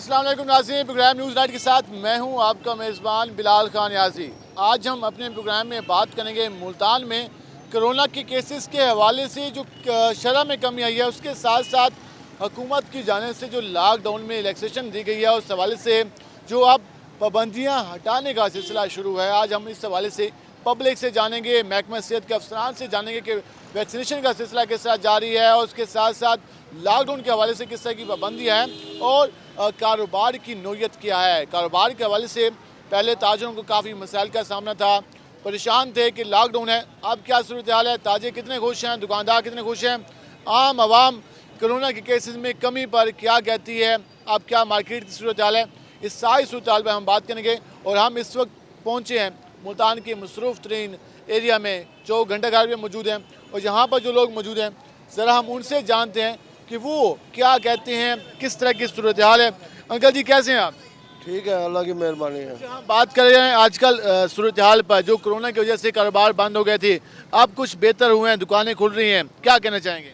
अस्सलाम वालेकुम नाज़रीन, प्रोग्राम न्यूज़ नाइट के साथ मैं हूं आपका मेज़बान बिलाल खान याजी। आज हम अपने प्रोग्राम में बात करेंगे मुल्तान में कोरोना के केसेस के हवाले से जो शरह में कमी आई है, उसके साथ साथ हुकूमत की जानिब से जो लॉकडाउन में रिलैक्सेशन दी गई है उस हवाले से जो अब पाबंदियाँ हटाने का सिलसिला शुरू है। आज हम इस हवाले से पब्लिक से जानेंगे, महकमा सेहत के अफसरान से जानेंगे कि वैक्सीनेशन का सिलसिला किस तरह जारी है और उसके साथ साथ लॉकडाउन के हवाले से किस तरह की पाबंदियाँ हैं और कारोबार की नोयत क्या है। कारोबार के हवाले से पहले ताजरों को काफ़ी मसाइल का सामना था, परेशान थे कि लॉकडाउन है, अब क्या सूरत हाल है, ताजे कितने खुश हैं, दुकानदार कितने खुश हैं, आम आवाम कोरोना के केसेस में कमी पर क्या कहती है, अब क्या मार्केट की सूरत हाल है। इस सारी सूरत हाल पर हम बात करेंगे और हम इस वक्त पहुँचे हैं मुल्तान के मसरूफ़ तरीन एरिया में जो घंटाघर में मौजूद हैं और यहाँ पर जो लोग मौजूद हैं ज़रा हम उनसे जानते हैं कि वो क्या कहते हैं, किस तरह की सूरत हाल है। अंकल जी कैसे हैं आप? ठीक है, अल्लाह की मेहरबानी है। हम बात कर रहे हैं आजकल सूरत हाल पर, जो कोरोना की वजह से कारोबार बंद हो गए थे, अब कुछ बेहतर हुए हैं, दुकानें खुल रही हैं, क्या कहना चाहेंगे?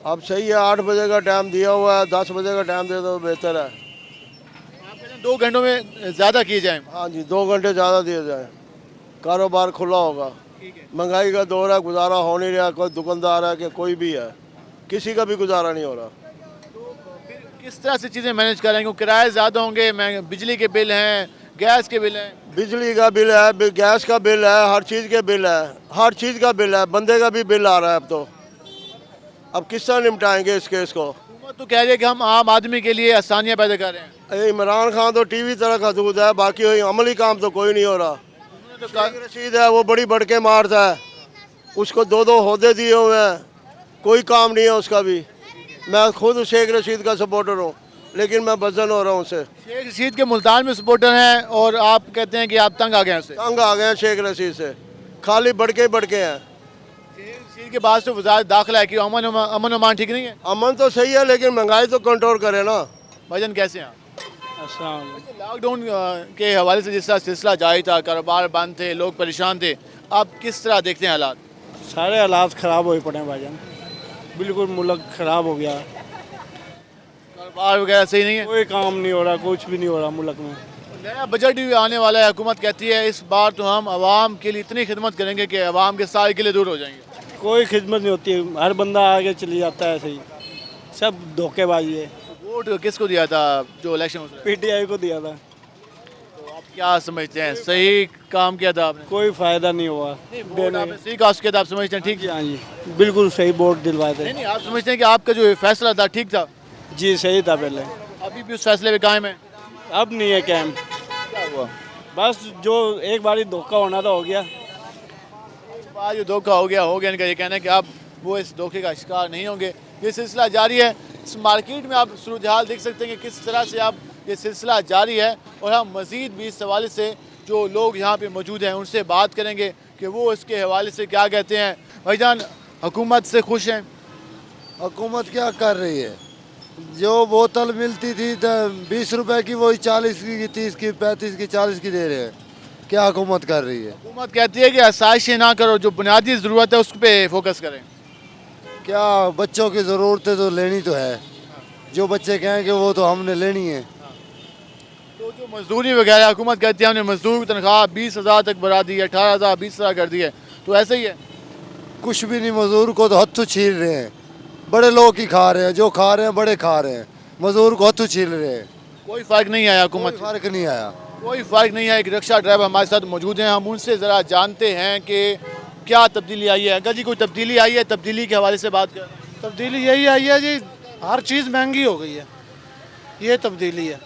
अब सही है, 8 बजे का टाइम दिया हुआ है, 10 बजे का टाइम दे दो बेहतर है। आप कहते हैं 2 घंटों में ज़्यादा किए जाएँ। हाँ जी, 2 घंटे ज़्यादा दिए जाए, कारोबार खुला होगा। महंगाई का दौर है, गुजारा हो नहीं रहा, कोई दुकानदार है कि कोई भी है, किसी का भी गुजारा नहीं हो रहा। किस तरह से चीज़ें मैनेज करेंगे? किराए ज़्यादा होंगे, बिजली के बिल हैं, गैस के बिल हैं। बिजली का बिल है, गैस का बिल है, हर चीज़ के बिल है, हर चीज़ का बिल है, बंदे का भी बिल आ रहा है। अब किस तरह निपटाएंगे इस केस को? हुकूमत तो कह रही है कि हम आम आदमी के लिए आसानियाँ पैदा कर रहे हैं। इमरान खान तो टीवी तरह का दूध है, बाकी अमली काम तो कोई नहीं हो रहा। तो शेख रशीद है, वो बड़ी बढ़ के मारता है, उसको 2-2 ओहदे दिए हुए हैं, कोई काम नहीं है उसका भी। मैं खुद शेख रशीद का सपोर्टर हूँ, लेकिन मैं बदजन हो रहा हूँ उससे। शेख रशीद के मुल्तान में सपोर्टर हैं और आप कहते हैं कि आप तंग आ गए हैं उससे। तंग आ गए हैं शेख रशीद से, खाली बढ़ के हैं। शेख रशीद के बाद तो वज़ारत दाखिला है कि अमन अमान ठीक नहीं है। अमन तो सही है, लेकिन महंगाई तो कंट्रोल करे ना। भाईजान कैसे हैं आप? अस्सलाम लॉकडाउन के हवाले से जिस तरह सिलसिला जारी था, कारोबार बंद थे, लोग परेशान थे, आप किस तरह देखते हैं हालात? सारे हालात ख़राब हो पड़े हैं भाईजान, बिल्कुल मुल्क ख़राब हो गया, कारोबार वगैरह सही नहीं है, कोई काम नहीं हो रहा, कुछ भी नहीं हो रहा मुल्क में। नया बजट भी आने वाला है, हुकूमत कहती है इस बार तो हम आवाम के लिए इतनी खिदमत करेंगे कि आवाम के सारे के लिए दूर हो जाएंगे। कोई खिदमत नहीं होती है, हर बंदा आगे चली जाता है, ऐसे ही सब धोखेबाजी है। वोट किसको दिया था जो इलेक्शन में? पीटीआई को दिया था। तो आप क्या समझते हैं, सही काम किया था आपने? कोई फ़ायदा नहीं हुआ वोट आपने सही कास्ट किया था, आप समझते हैं ठीक? जी हाँ जी, बिल्कुल सही वोट दिलवाए थे। नहीं, आप समझते हैं कि आपका जो फैसला था ठीक था? जी सही था पहले, अभी भी उस फैसले पे कायम है? अब नहीं है कैम। क्या हुआ? बस जो एक बारी धोखा होना था हो गया। आज जो धोखा हो गया इनका ये कहना है कि आप वो इस धोखे का शिकार नहीं होंगे। ये सिलसिला जारी है, इस मार्केट में आप सूरत हाल देख सकते हैं कि किस तरह से आप ये सिलसिला जारी है और हम मज़ीद भी इस हवाले से जो लोग यहाँ पे मौजूद हैं उनसे बात करेंगे कि वो इसके हवाले से क्या कहते हैं। भाईजान, हुकूमत से खुश हैं? हुकूमत क्या कर रही है? जो बोतल मिलती थी 20 रुपए की, वही 40 की, 30 की, 35 की, 40 की दे रहे हैं। क्या हुकूमत कर रही है? हुकूमत कहती है कि आसाइशें ना करो, जो बुनियादी ज़रूरत है उस पर फोकस करें। क्या बच्चों की ज़रूरतें तो लेनी तो है, जो बच्चे कहेंगे वो तो हमने लेनी है। तो जो मजदूरी वगैरह हुकूमत कहती है हमने मजदूर की तनख्वाह 20,000 तक बढ़ा दी है, 18,000 20,000 कर दी है, तो ऐसे ही है? कुछ भी नहीं, मजदूर को तो हथू छील रहे हैं, बड़े लोग ही खा रहे हैं, जो खा रहे हैं बड़े खा रहे हैं, मजदूर को हथू छील रहे हैं। कोई फ़र्क नहीं आया हुकूमत? कोई फर्क नहीं आया, कोई फ़र्क नहीं है। एक रिक्शा ड्राइवर हमारे साथ मौजूद हैं, हम उनसे ज़रा जानते हैं कि क्या तब्दीली आई है। अगर जी कोई तब्दीली आई है, तब्दीली के हवाले से बात कर रहे हैं। तब्दीली यही आई है जी, हर चीज़ महंगी हो गई है, ये तब्दीली है।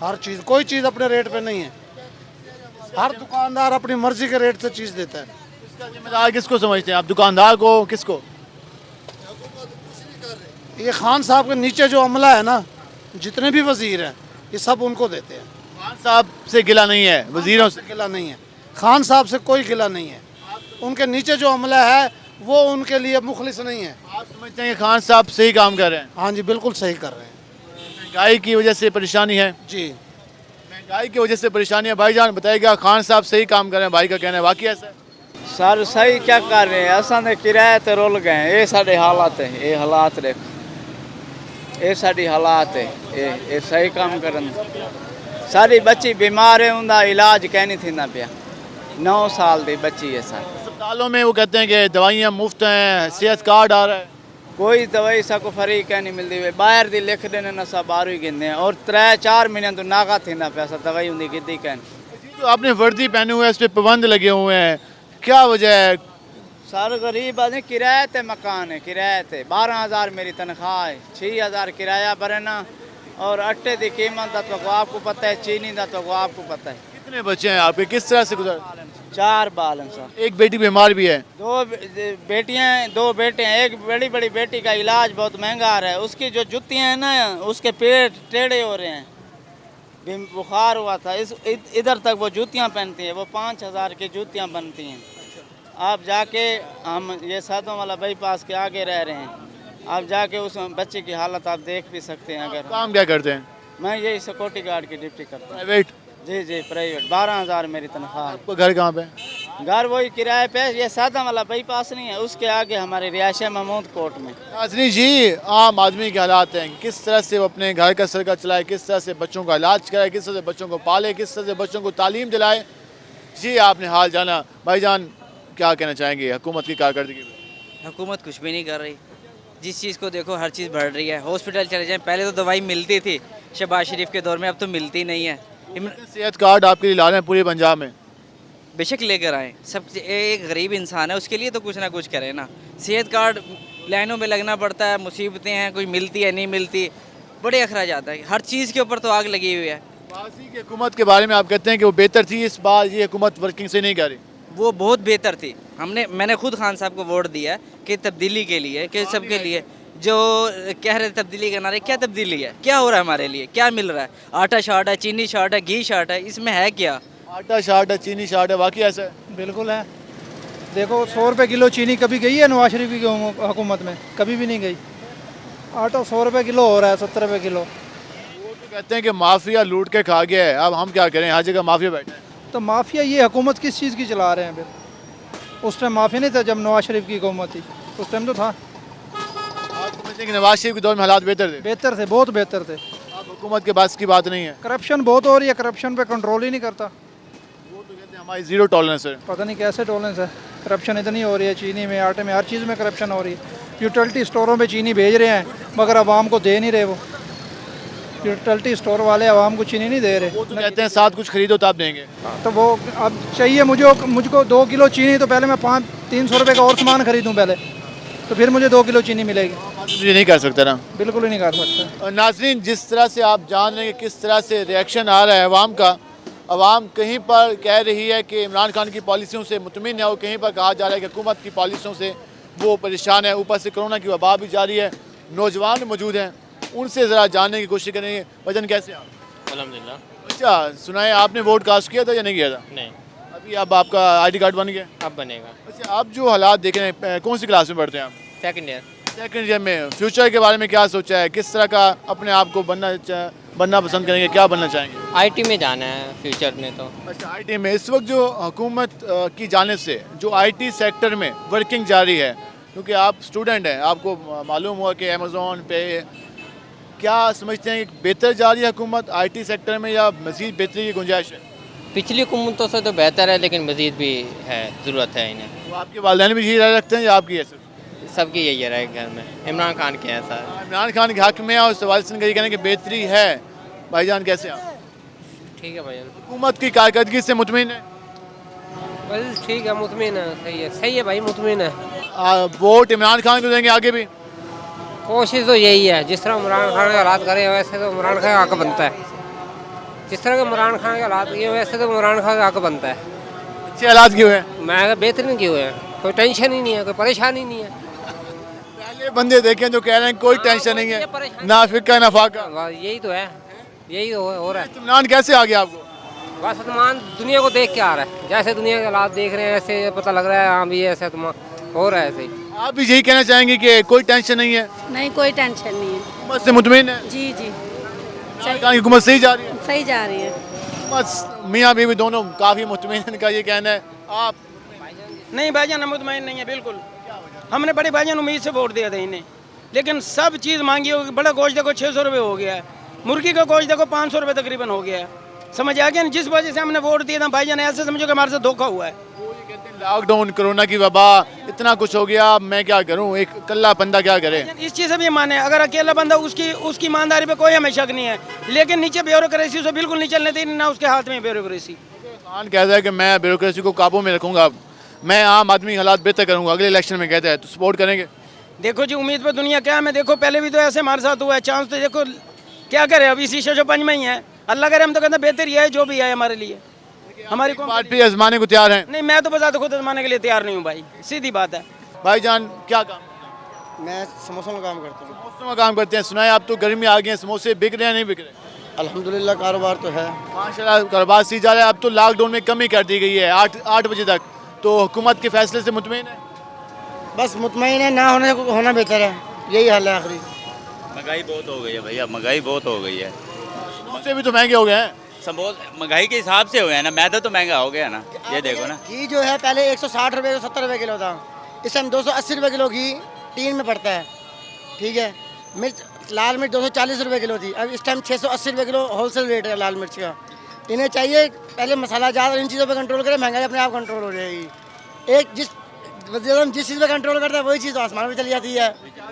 हर चीज़, कोई चीज़ अपने रेट पे नहीं है, हर दुकानदार अपनी मर्जी के रेट से चीज़ देता है। इसका जिम्मेदार किसको समझते हैं आप, दुकानदार को, किसको? ये खान साहब के नीचे जो अमला है ना, जितने भी वजीर हैं, ये सब उनको देते हैं। खान साहब से गिला नहीं है, वजीरों से गिला नहीं है, खान साहब से कोई गिला नहीं है। उनके नीचे जो अमला है वो उनके लिए मुखलिस नहीं है। आप समझते हैं कि खान साहब सही काम कर रहे हैं? हाँ जी, बिल्कुल सही कर रहे हैं। महंगाई की वजह से परेशानी है? जी, महंगाई की वजह से परेशानी है। भाईजान बताइएगा, खान साहब सही काम कर रहे हैं, भाई का कहना है, वाकई ऐसा है? सर सही क्या कर रहे हैं, असा ने किराए ते रुल गए, ये साढ़े हालात है, ये हालात देख, ये साड़ी हालात है ये सही काम करन सारी बच्ची बीमार है उनका इलाज कहीं नहीं थींदा पिया 9 साल दी बच्ची है सर अस्पतालों में वो कहते हैं कि दवाइयाँ मुफ्त हैं, सेहत कार्ड आ रहा है। कोई दवाई साको फ्री कहीं नहीं मिलती बाहर दी लिख देने ना सब बाहर ही गिनते हैं और 3-4 महीने तो नागा थींदा पिया सर दवाई उनकी गिद्दी कहीं जो आपने वर्दी पहने हुए हैं इस पर पाबंद लगे हुए हैं, क्या वजह है? सर गरीब आदमी किराए ते मकान है किराए ते 12,000 मेरी तनख्वाह है 6,000 किराया भरना और आटे की कीमत का तो आपको पता है चीनी का तो आपको पता है कितने बच्चे हैं आपके, किस तरह से गुजर? 4 बाल हैं सर एक बेटी बीमार भी है। 2 बेटियां 2 बेटे हैं एक बड़ी बड़ी बेटी का इलाज बहुत महंगा आ रहा है उसकी जो जुतियां हैं ना उसके पेट टेढ़े हो रहे हैं बुखार हुआ था इधर तक वो जूतियाँ पहनती हैं वो 5,000 की जूतियाँ बनती हैं आप जाके हम ये साधों वाला बाईपास के आगे रह रहे हैं आप जाके उस बच्चे की हालत आप देख भी सकते हैं अगर काम क्या करते हैं? मैं यही सिक्योरिटी गार्ड की ड्यूटी करता हूँ प्राइवेट? जी प्राइवेट 12,000 मेरी तनख्वाह है आपका घर कहाँ पे? घर वही किराए पे ये सादा वाला बाईपास नहीं है उसके आगे हमारे रिहायश महमूद कोर्ट में। नाज़रीन जी, आम आदमी के हालात हैं, किस तरह से वो अपने घर का सरका चलाए, किस तरह से बच्चों का इलाज कराए, किस तरह से बच्चों को पाले, किस तरह से बच्चों को तालीम दिलाए। जी आपने हाल जाना। भाईजान क्या कहना चाहेंगे हुकूमत की कारकर्दगी में? हुकूमत कुछ भी नहीं कर रही जिस चीज़ को देखो हर चीज़ बढ़ रही है हॉस्पिटल चले जाएं पहले तो दवाई मिलती थी शहबाज शरीफ के दौर में अब तो मिलती नहीं है सेहत कार्ड आपके लिए ला रहे हैं पूरे पंजाब में? बेशक लेकर आए सब एक गरीब इंसान है उसके लिए तो कुछ ना कुछ करें ना सेहत कार्ड लाइनों में लगना पड़ता है मुसीबतें हैं कोई मिलती है नहीं मिलती बड़े अखराज आता है हर चीज़ के ऊपर तो आग लगी हुई है। माजी की हुकूमत के बारे में आप कहते हैं कि वो बेहतर थी, इस बार ये हुकूमत वर्किंग से नहीं कर रही? वो बहुत बेहतर थी मैंने खुद खान साहब को वोट दिया कि तब्दीली के लिए कि सबके लिए जो कह रहे तब्दीली करना रहे क्या तब्दीली है क्या हो रहा है हमारे लिए क्या मिल रहा है आटा शार्ट है चीनी शार्ट है घी शार्ट है इसमें है क्या आटा शार्ट है चीनी शार्ट है वाकई ऐसा है? बिल्कुल है देखो 100 रुपये किलो चीनी कभी गई है नवाज शरीफ की हुकूमत में? कभी भी नहीं गई। आटा 100 रुपये किलो हो रहा है 70 रुपये किलो। वो तो कहते हैं कि माफिया लूट के खा गया है, अब हम क्या करें, हर जगह माफिया बैठे हैं। तो माफिया ये हुकूमत किस चीज़ की चला रहे हैं फिर? उस टाइम माफिया नहीं था जब नवाज शरीफ की हुकूमत थी उस टाइम तो था। आप समझते हैं कि नवाज शरीफ के दौर में हालात बेहतर थे? बेहतर थे बहुत बेहतर थे। अब हुकूमत के पास की बात नहीं है। करप्शन बहुत हो रही है करप्शन पे कंट्रोल ही नहीं करता। वो तो कहते हैं हमारी जीरो टॉलरेंस है। पता नहीं कैसे टॉलरेंस है करप्शन इतनी हो रही है चीनी में आटे में हर चीज़ में करप्शन हो रही है। यूटिलिटी स्टोरों में चीनी भेज रहे हैं मगर आवाम को दे नहीं रहे वो यूटिलिटी स्टोर वाले आवाम को चीनी नहीं दे रहे। वो तो कहते हैं साथ कुछ खरीदो तो आप देंगे। तो वो अब चाहिए मुझको 2 किलो चीनी तो पहले मैं 300 रुपये का और सामान खरीदूँ पहले तो फिर मुझे 2 किलो चीनी मिलेगी। ये नहीं कर सकते ना? बिल्कुल ही नहीं कर सकते। नाज़रीन, जिस तरह से आप जान रहे हैं कि किस तरह से रिएक्शन आ रहा है अवाम का, अवाम कहीं पर कह रही है कि इमरान खान की पॉलिसियों से मुतमिन है और कहीं पर कहा जा रहा है कि हुकूमत की पॉलिसियों से वो परेशान है। ऊपर से कोरोना की वबा भी जारी है। नौजवान मौजूद हैं, उनसे ज़रा जानने की कोशिश करेंगे। वजन कैसे आप? अल्हम्दुलिल्लाह। अच्छा सुनाए, आपने वोट कास्ट किया था या नहीं किया था? नहीं, अभी अब आपका ID कार्ड बन गया? अब बनेगा। अच्छा, आप जो हालात देख रहे हैं, कौन सी क्लास में पढ़ते हैं आप? Second year. सेकंड ईयर में। फ्यूचर के बारे में क्या सोचा है, किस तरह का अपने आप को बनना पसंद करेंगे, क्या बनना चाहेंगे? आईटी में जाना है फ्यूचर में तो। अच्छा, IT में इस वक्त जो हुकूमत की जानिब से जो IT सेक्टर में वर्किंग जारी है, क्योंकि आप स्टूडेंट हैं, आपको मालूम हुआ कि अमेज़ॉन पे क्या समझते हैं कि बेहतर जा रही है हुकूमत IT सेक्टर में या मज़ीद बेहतरी की गुंजाइश है? पिछली हुकूमतों से तो बेहतर है लेकिन मज़ीद भी है, ज़रूरत है इन्हें। तो आपके वालिदैन भी यही राय रखते हैं या आपकी है सिर्फ? सबकी यही राय घर में। इमरान खान के हैं सर। इमरान खान के हक में और सवाल से ये कहना कि बेहतरी है। भाईजान कैसे आप? ठीक है भाई। हुकूमत की कारकर्दगी से मुतमिन है? बस ठीक है मुतमिन है सही है भाई मुतमिन है। वोट इमरान खान को देंगे आगे भी? कोशिश तो यही है जिस तरह इमरान खान के हालात करे वैसे तो इमरान खान का हक बनता है। जिस तरह के इमरान खान के हालात किए वैसे तो इमरान खान का हक बनता है। अच्छे हालात क्यों है? मैं बेहतरीन किए हुए हैं कोई टेंशन ही नहीं है कोई परेशानी नहीं है। पहले बंदे देखें जो कह रहे हैं कोई टेंशन नहीं है, ना फिक्र ना फाका। यही तो है यही तो हो रहा है। इत्मीनान कैसे आ गया आपको? बस इत्मीनान दुनिया को देख के आ रहा है जैसे दुनिया के हालात देख रहे हैं ऐसे पता लग रहा है हाँ भी ऐसे हो रहा है ऐसे ही। आप भी यही कहना चाहेंगे कि कोई टेंशन नहीं है? नहीं कोई टेंशन नहीं है। हुकूमत से मुतमिन है? जी जी इमरान खान की हुकूमत सही जा रही है? सही जा रही है। बस मियाँ बीवी दोनों काफ़ी मुतमिन का ये कहना है। आप? नहीं भाईजान हम मुतमईन नहीं है बिल्कुल। हमने बड़े भाईजान उम्मीद से वोट दिया था इन्हें लेकिन सब चीज़ महंगी हो गई। बड़ा गोश्त देखो 600 रुपये हो गया है, मुर्गी का गोश्त देखो 500 रुपये तकरीबन हो गया है। समझ आ गया ना? जिस वजह से हमने वोट दिया था भाईजान, ऐसे समझो कि हमारे साथ धोखा हुआ है। लॉकडाउन, कोरोना की वबा, इतना कुछ हो गया, मैं क्या करूं, एक अकेला बंदा क्या करे। इस चीज़ से भी माने, अगर अकेला बंदा उसकी ईमानदारी पे कोई हमें शक नहीं है, लेकिन नीचे ब्यूरोक्रेसी उसे बिल्कुल नहीं चलने देनी, ना उसके हाथ में ब्यूरोक्रेसी। खान कहता है कि मैं ब्यूरोक्रेसी को काबू में रखूंगा, मैं आम आदमी हालात बेहतर करूंगा, अगले इलेक्शन में कहता है, तो सपोर्ट करेंगे। देखो जी, उम्मीद पर दुनिया क्या है, देखो पहले भी तो ऐसे हमारे साथ हुआ है, चांस तो देखो क्या करे, अभी शीशे जो पंच में ही है, अल्लाह करे, हम तो कहते हैं बेहतर ही है जो भी है हमारे लिए। हमारी बात भी आजमाने को तैयार हैं? नहीं, मैं तो बता खुद आजमाने के लिए तैयार नहीं हूँ भाई, सीधी बात है। भाईजान क्या काम? मैं समोसों का काम करता हूँ। समोसों में काम करते हैं, सुना है आप तो गर्मी आ गई है, समोसे बिक रहे हैं नहीं बिक रहे? अल्हम्दुलिल्लाह कारोबार तो है, माशाल्लाह कारोबार सी जा रहा है। अब तो लॉकडाउन में कमी कर दी गई है 8 बजे तक, तो हुकूमत के फैसले से मुतमईन है? बस मुतमईन है, ना होना बेहतर है, यही हाल है आखिरी। महंगाई बहुत हो गई है भैया, महंगाई बहुत हो गई है। समोसे भी तो महंगे हो गए हैं। महंगाई के हिसाब से हो गया ना, मैदा तो महंगा हो गया ना, ये देखो ना। घी जो है पहले 160 रुपये 170 रुपये किलो था, इस टाइम 280 रुपये किलो घी टीन में पड़ता है, ठीक है। मिर्च, लाल मिर्च 240 रुपये किलो थी, अब इस टाइम 680 रुपये किलो होलसेल रेट है लाल मिर्च का। इन्हें चाहिए पहले मसाला ज़्यादा इन चीज़ों पे कंट्रोल करें, महंगाई अपने आप कंट्रोल हो जाएगी। एक जिस चीज़ पे कंट्रोल करता है वही चीज़ तो आसमान में चली जाती है।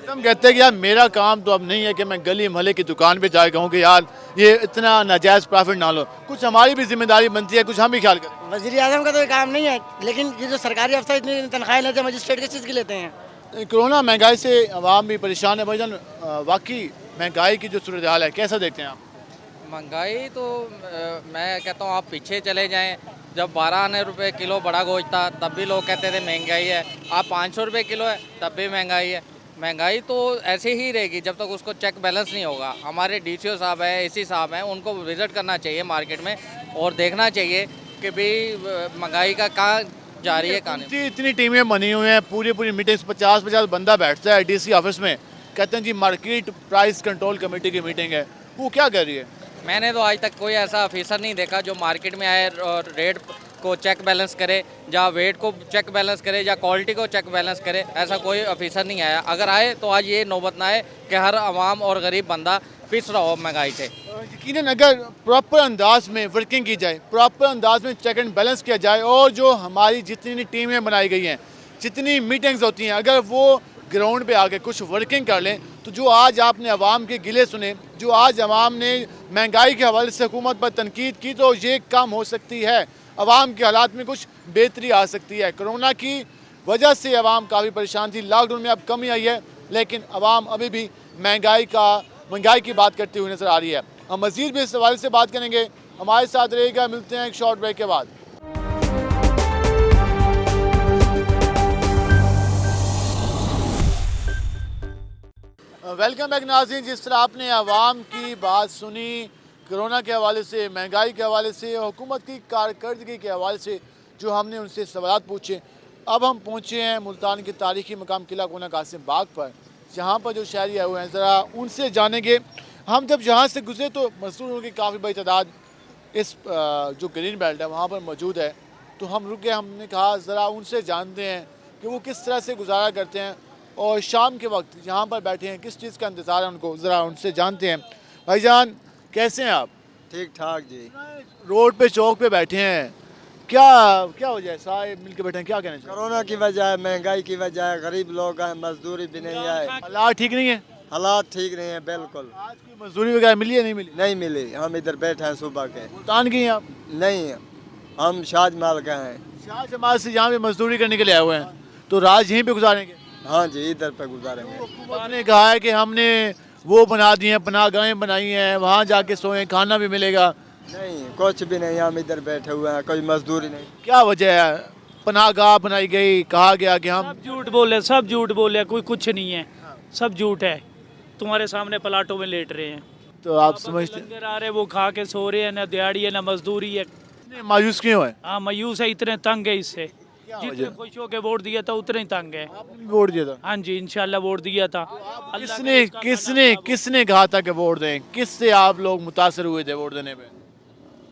हम कहते हैं कि यार मेरा काम तो अब नहीं है कि मैं गली मोहल्ले की दुकान पे जाके कहूँ कि यार ये इतना नाजायज़ प्रॉफिट ना लो, कुछ हमारी भी जिम्मेदारी बनती है, कुछ हम भी ख्याल करें। वज़ीर आज़म का तो ये काम नहीं है, लेकिन ये जो सरकारी अफसर इतनी तनख्वाहें लेते हैं, मजिस्ट्रेट किस चीज़ की लेते हैं? कोरोना महंगाई से आवाम भी परेशान है। भाईजान वाकई महंगाई की जो सूरत हाल है कैसा देखते हैं आप? महंगाई तो मैं कहता हूँ आप पीछे चले जाएं, जब 12 रुपये किलो बड़ा गोश्त था तब भी लोग कहते थे महंगाई है, आप 500 रुपये किलो है तब भी महंगाई है। महंगाई तो ऐसे ही रहेगी जब तक उसको चेक बैलेंस नहीं होगा। हमारे डीसीओ साहब हैं, एसी साहब हैं, उनको विज़िट करना चाहिए मार्केट में और देखना चाहिए कि भाई महंगाई का कहाँ जा रही है, कहाँ नहीं। इतनी टीमें बनी हुई हैं, पूरी मीटिंग्स 50 बंदा बैठता है डीसी ऑफिस में, कहते हैं जी मार्केट प्राइस कंट्रोल कमेटी की मीटिंग है, वो क्या कर रही है? मैंने तो आज तक कोई ऐसा ऑफिसर नहीं देखा जो मार्केट में आए और रेट को चेक बैलेंस करे, या वेट को चेक बैलेंस करे, या क्वालिटी को चेक बैलेंस करे, ऐसा कोई ऑफिसर नहीं आया। अगर आए तो आज ये नौबत ना आए कि हर आवाम और गरीब बंदा पिस रहा हो महंगाई से। यकीनन अगर प्रॉपर अंदाज में वर्किंग की जाए, प्रॉपर अंदाज में चेक एंड बैलेंस किया जाए, और जो हमारी जितनी टीमें बनाई गई हैं, जितनी मीटिंग्स होती हैं, अगर वो ग्राउंड पे आके कुछ वर्किंग कर लें, तो जो आज आपने अवाम के गिले सुने, जो आज अवाम ने महंगाई के हवाले से हुकूमत पर तनकीद की, तो ये कम हो सकती है, अवाम के हालात में कुछ बेहतरी आ सकती है। कोरोना की वजह से अवाम काफ़ी परेशान थी, लॉकडाउन में अब कमी आई है, लेकिन अवाम अभी भी महंगाई की बात करती हुई नज़र आ रही है। हम मज़ीद भी इस हवाले से बात करेंगे, हमारे साथ रहेगा। मिलते हैं एक शॉर्ट ब्रेक के बाद। वेलकम बैक नाज़रीन। जिस तरह आपने आवाम की बात सुनी, कोरोना के हवाले से, महंगाई के हवाले से, हुकूमत की कारकर्दगी के हवाले से जो हमने उनसे सवाल पूछे, अब हम पहुँचे हैं मुल्तान के तारीख़ी मकाम किला कोना कासिम बाग पर, जहाँ पर जो शहरी आए हुए हैं, ज़रा उनसे जानेंगे। हम जब यहाँ से गुजरे तो मजदूरों की काफ़ी बड़ी तादाद इस जो ग्रीन बेल्ट है वहाँ पर मौजूद है, तो हम रुके, हमने कहा ज़रा उनसे जानते हैं कि वो किस तरह से गुजारा करते हैं, और शाम के वक्त यहाँ पर बैठे हैं, किस चीज़ का इंतज़ार है उनको, ज़रा उनसे जानते हैं। भाईजान कैसे हैं आप? ठीक ठाक जी। रोड पे चौक पे बैठे हैं, क्या वजह है? सारे मिल के बैठे हैं, क्या कहना चाहिए? कोरोना की वजह है, महंगाई की वजह है, गरीब लोग हैं, मजदूरी भी नहीं है, हालात ठीक नहीं है। हालात ठीक नहीं है बिल्कुल। आज कोई मजदूरी वगैरह मिली है नहीं मिली? नहीं मिली, हम इधर बैठे हैं सुबह के। मुल्तान की हैं आप? नहीं, हम शाहजमाल के हैं। शाहजमाल से यहाँ पे मजदूरी करने के लिए आए हुए हैं, तो रात यहीं पे गुजारेंगे? हाँ जी, इधर पे गुजारेंगे। हुकूमत ने कहा है कि हमने वो बना दिए हैं, पनाहगाहें बनाई हैं, वहाँ जाके सोएं, खाना भी मिलेगा। नहीं, कुछ भी नहीं, हम इधर बैठे हुए हैं, कोई मजदूरी नहीं। क्या वजह है? पनाहगाह बनाई गई, कहा गया कि हम सब झूठ बोले, सब झूठ बोले, कोई कुछ नहीं है, सब झूठ है। तुम्हारे सामने प्लाटों में लेट रहे हैं, तो आप समझते लंगर आ रहे, वो खा के सो रहे हैं, ना दिहाड़ी है ना मजदूरी है। मायूस क्यों है? हाँ मायूस है, इतने तंग है इससे, जितने खुश होके वोट दिया था उतने ही तंग है। वोट दिया था? हाँ जी, इंशाल्लाह वोट दिया था। किसने कहा था कि वोट दें? किससे आप लोग मुतासर हुए थे वोट देने पे?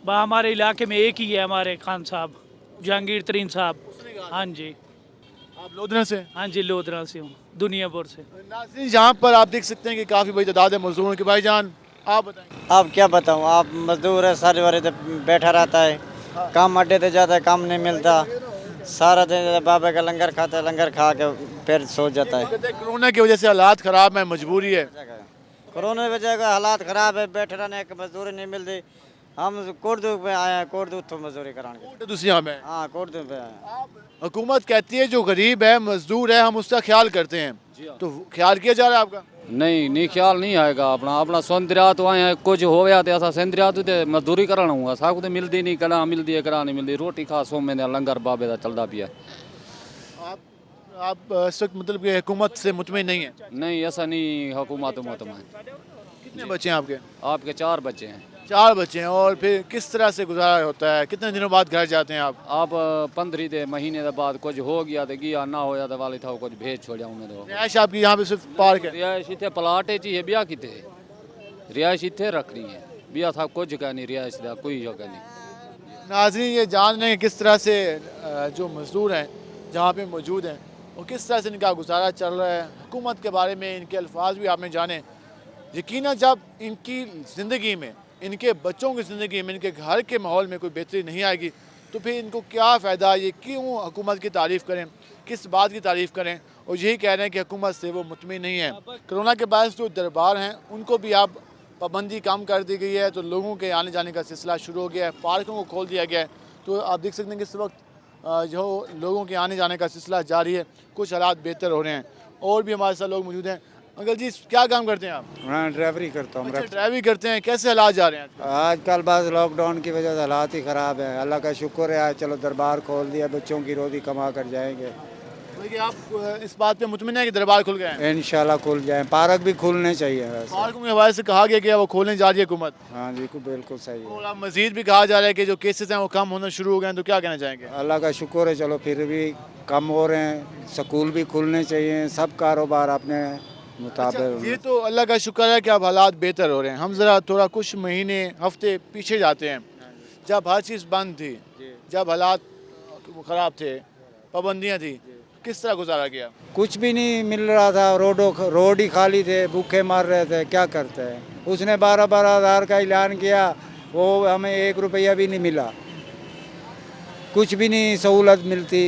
हमारे इलाके में एक ही है, हमारे खान साहब, जहांगीर तरीन साहब। हाँ जी। आप लोधरा से? हाँ जी, लोधरा से हूँ, दुनियापुर से। नाज़रीन, यहाँ पर आप देख सकते हैं कि काफ़ी बड़ी तादाद है मजदूरों की। भाईजान आप बताएं। अब क्या बताऊँ, आप मजदूर है, सारे बारे तो बैठा रहता है, काम अड्डे पे जाता है, काम नहीं मिलता, सारा दिन बाबा का लंगर खाता है, लंगर खा के फिर सो जाता है। कहते हैं कोरोना की वजह से हालात ख़राब है, मजबूरी है। कोरोना की वजह का हालात ख़राब है, बैठे रहने की मजदूरी नहीं मिलती। हम कोटदू पे आए हैं, कोटदू तो मजदूरी कराने। दूसरी में हाँ, कोटदू पे आए। हुकूमत कहती है जो गरीब है, मजदूर है, हम उसका ख्याल करते हैं, तो ख्याल किया जा रहा है आपका? नहीं ख्याल नहीं आएगा अपना अपना सौंदर्या तो आए कुछ हो गया तो ऐसा सौंदर्या तो मजदूरी करना हुआ साकू तो मिलती नहीं, कड़ा मिलती है कड़ा नहीं मिलती, रोटी खा सो में लंगर बाबे का चलता पिया। आप इस वक्त मतलब कि हुकूमत से मुतमिन नहीं है? नहीं ऐसा नहीं, हुकूमत मुतमईन। कितने बच्चे हैं आपके? आपके 4 बच्चे हैं। 4 बच्चे हैं। और फिर किस तरह से गुजारा होता है? कितने दिनों बाद घर जाते हैं आप? 15 दे महीने के बाद कुछ हो गया तो गया, ना होया तो वाले था कुछ भेज छोड़ा मैं तो। रिहाइश आपकी यहाँ पे सिर्फ पार्क है? रिहाइश इतने प्लाट है, ब्याह कितने रिहाइश इतने रखनी है, ब्याह था कुछ का नहीं, रिहाइश का कोई जगह नहीं। नाज़रीन, ये जान रहे हैं किस तरह से जो मजदूर हैं जहाँ पे मौजूद हैं और किस तरह से इनका गुजारा चल रहा है। हुकूमत के बारे में इनके अल्फाज भी आपने जाने। यकीनन जब इनकी ज़िंदगी में, इनके बच्चों की ज़िंदगी में, इनके घर के माहौल में कोई बेहतरी नहीं आएगी तो फिर इनको क्या फ़ायदा, ये क्यों हुकूमत की तारीफ़ करें, किस बात की तारीफ़ करें। और यही कह रहे हैं कि हुकूमत से वो मुतमिन नहीं है। कोरोना के बाद जो दरबार हैं उनको भी अब पाबंदी कम कर दी गई है, तो लोगों के आने जाने का सिलसिला शुरू हो गया है, पार्कों को खोल दिया गया है। तो आप देख सकते हैं कि इस वक्त जो लोगों के आने जाने का सिलसिला जारी है, कुछ हालात बेहतर हो रहे हैं। और भी हमारे साथ लोग मौजूद हैं। अंकल जी, क्या काम करते हैं आप? हाँ, ड्राइवरी करता हूँ। अच्छा, ड्राइवरी करते हैं। कैसे हालात जा रहे हैं आजकल बस लॉकडाउन की वजह से हालात ही ख़राब है। अल्लाह का शुक्र है, आज चलो दरबार खोल दिया, बच्चों की रोज़ी कमा कर जाएंगे। देखिए, आप इस बात पे मुतमिन है कि दरबार खुल गए हैं? इंशाल्लाह खुल जाए। पार्क भी खुलने चाहिए वैसे। पार्कों के हवाले से कहा गया कि वो खोलने जा रही है हुकूमत। हाँ जी, बिल्कुल सही है। और अब मजीद भी कहा जा रहा है कि जो केसेस हैं वो कम होना शुरू हो गए हैं, तो क्या कहना चाहेंगे? अल्लाह का शुक्र है, चलो फिर भी कम हो रहे हैं। स्कूल भी खुलने चाहिए, सब कारोबार अपने मुताबिक। ये तो अल्लाह का शुक्र है कि अब हालात बेहतर हो रहे हैं। हम ज़रा थोड़ा कुछ महीने हफ्ते पीछे जाते हैं, जब हर चीज़ बंद थी, जब हालात ख़राब थे, पाबंदियाँ थी, किस तरह गुजारा किया? कुछ भी नहीं मिल रहा था, रोड ही खाली थे, भूखे मार रहे थे, क्या करते हैं। उसने 12-12 हज़ार का ऐलान किया, वो हमें 1 रुपया भी नहीं मिला, कुछ भी नहीं सहूलत मिलती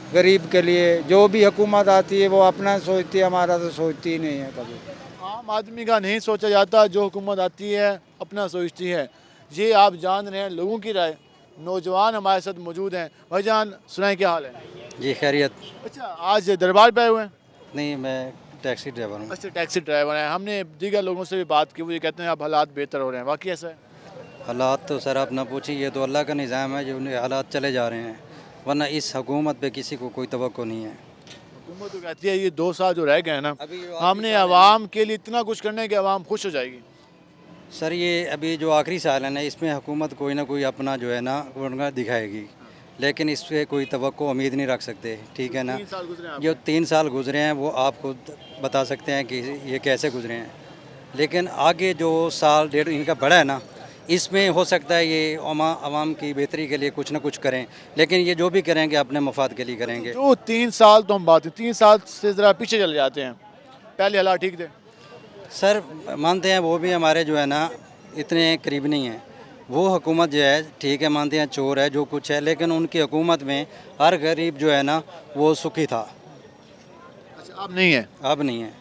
गरीब के लिए। जो भी हुकूमत आती है वो अपना सोचती है, हमारा तो सोचती ही नहीं है कभी। आम आदमी का नहीं सोचा जाता, जो हुकूमत आती है अपना सोचती है। ये आप जान रहे हैं लोगों की राय। नौजवान हमारे साथ मौजूद हैं। भाईजान, सुनाए क्या हाल है? जी खैरियत। अच्छा, आज दरबार पे आए हुए हैं? नहीं, मैं टैक्सी ड्राइवर हूँ। अच्छा, टैक्सी ड्राइवर हैं। हमने दीगर लोगों से भी बात की, वो ये कहते हैं अब हालात बेहतर हो रहे हैं। वाकई ऐसा है? हालात तो सर आप ना पूछिए, ये तो अल्लाह का निज़ाम है, जो हालात चले जा रहे हैं, वरना इस हुकूमत पे किसी को कोई तवक्को नहीं है। हुकूमत तो कहती है ये 2 साल जो रह गए हैं ना, हमने आवाम के लिए इतना कुछ करना है कि आवाम खुश हो जाएगी। सर ये अभी जो आखिरी साल है ना, इसमें हुकूमत कोई ना कोई अपना जो है ना उनका दिखाएगी, लेकिन इस पर कोई तवक्को उम्मीद नहीं रख सकते। ठीक है ना, जो 3 साल गुजरे हैं वो आप खुद बता सकते हैं कि ये कैसे गुजरे हैं। लेकिन आगे जो साल 1.5 इनका बड़ा है ना, इसमें हो सकता है ये आवाम की बेहतरी के लिए कुछ ना कुछ करें, लेकिन ये जो भी करेंगे अपने मफाद के लिए करेंगे। जो 3 साल तो हम बात है, 3 साल से ज़रा पीछे चले जाते हैं, पहले हालात ठीक थे। सर मानते हैं वो भी हमारे जो है ना इतने करीब नहीं हैं। वो हुकूमत जो है ठीक है, मानते हैं चोर है जो कुछ है, लेकिन उनकी हुकूमत में हर गरीब जो है ना वो सुखी था। अच्छा, अब नहीं है? अब नहीं है,